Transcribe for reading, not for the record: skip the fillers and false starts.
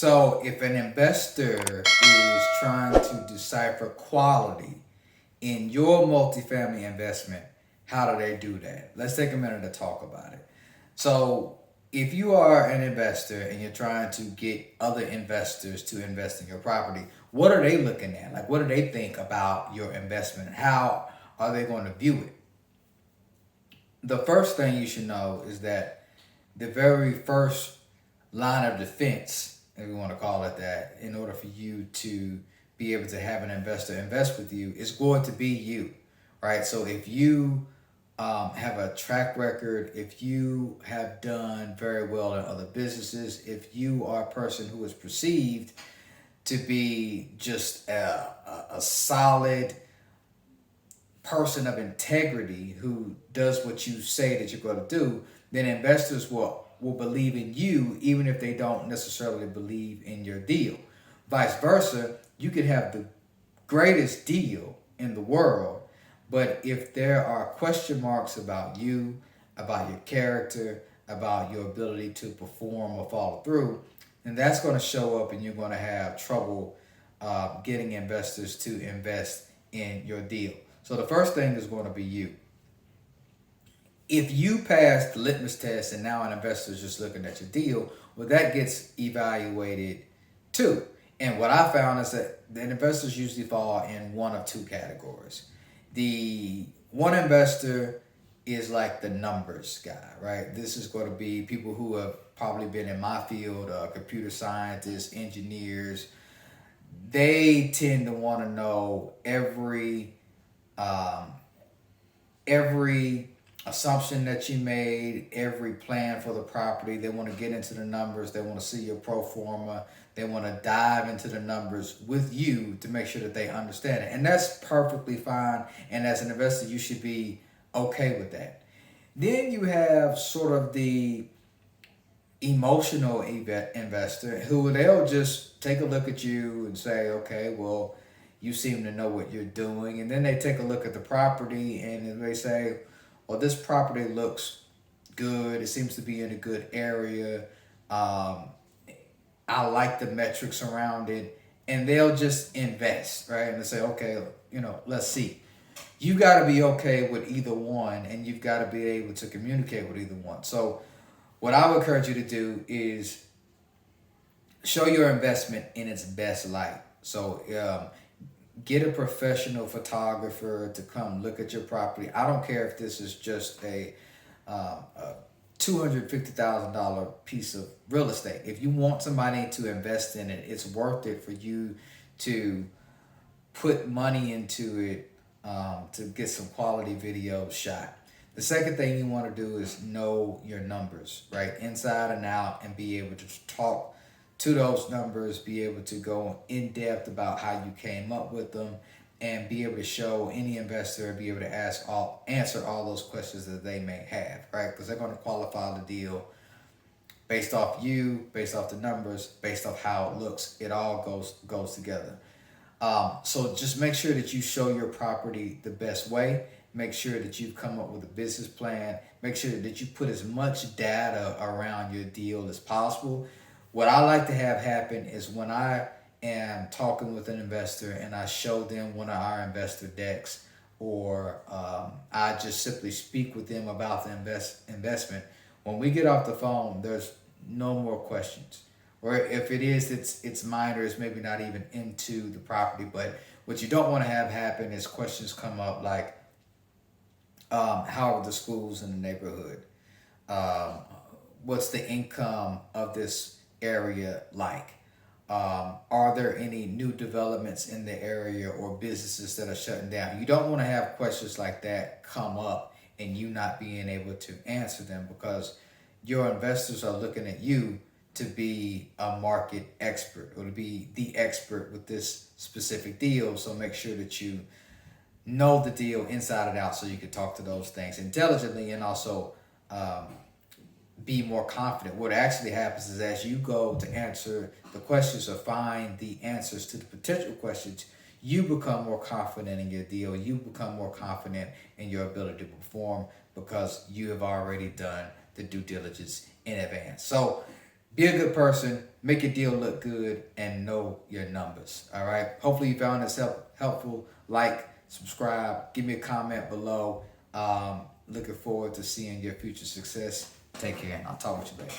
So if an investor is trying to decipher quality in your multifamily investment, how do they do that? Let's take a minute to talk about it. So if you are an investor and you're trying to get other investors to invest in your property, what are they looking at? Like, what do they think about your investment? How are they going to view it? The first thing you should know is that the very first line of defense, if you want to call it that, in order for you to be able to have an investor invest with you, is going to be you, right? So if you have a track record, if you have done very well in other businesses, if you are a person who is perceived to be just a solid person of integrity who does what you say that you're going to do, then investors will believe in you even if they don't necessarily believe in your deal. Vice versa, you could have the greatest deal in the world, but if there are question marks about you, about your character, about your ability to perform or follow through, then that's going to show up and you're going to have trouble getting investors to invest in your deal. So the first thing is going to be you. If you pass the litmus test and now an investor is just looking at your deal, well, that gets evaluated too. And what I found is that the investors usually fall in one of two categories. The one investor is like the numbers guy, right? This is going to be people who have probably been in my field, computer scientists, engineers. They tend to want to know um, every assumption that you made, every plan for the property. They want to get into the numbers. They want to see your pro forma. They want to dive into the numbers with you to make sure that they understand it. And that's perfectly fine. And as an investor, you should be okay with that. Then you have sort of the emotional investor who they'll just take a look at you and say, okay, well, you seem to know what you're doing. And then they take a look at the property and they say, well, this property looks good. It seems to be in a good area. I like the metrics around it. And they'll just invest, right? And they say, okay, let's see. You got to be okay with either one, and you've got to be able to communicate with either one. So what I would encourage you to do is show your investment in its best light. So get a professional photographer to come look at your property. I don't care if this is just a $250,000 piece of real estate. If you want somebody to invest in it, it's worth it for you to put money into it to get some quality videos shot. The second thing you want to do is know your numbers, right? Inside and out, and be able to talk to those numbers, be able to go in depth about how you came up with them, and be able to show any investor, be able to answer all those questions that they may have, right? Because they're going to qualify the deal based off you, based off the numbers, based off how it looks. It all goes together. So just make sure that you show your property the best way. Make sure that you've come up with a business plan. Make sure that you put as much data around your deal as possible. What I like to have happen is when I am talking with an investor and I show them one of our investor decks, or I just simply speak with them about the investment. When we get off the phone, there's no more questions. Or if it is, it's minor, it's maybe not even into the property. But what you don't want to have happen is questions come up like, how are the schools in the neighborhood? What's the income of this area like? Are there any new developments in the area or businesses that are shutting down? You don't want to have questions like that come up and you not being able to answer them, because your investors are looking at you to be a market expert or to be the expert with this specific deal. So make sure that you know the deal inside and out so you can talk to those things intelligently, and also be more confident. What actually happens is as you go to answer the questions or find the answers to the potential questions, you become more confident in your deal. You become more confident in your ability to perform because you have already done the due diligence in advance. So Be a good person, make your deal look good, and know your numbers. All right. Hopefully you found this helpful. Like, subscribe, give me a comment below. Looking forward to seeing your future success. Take care, and I'll talk with you later.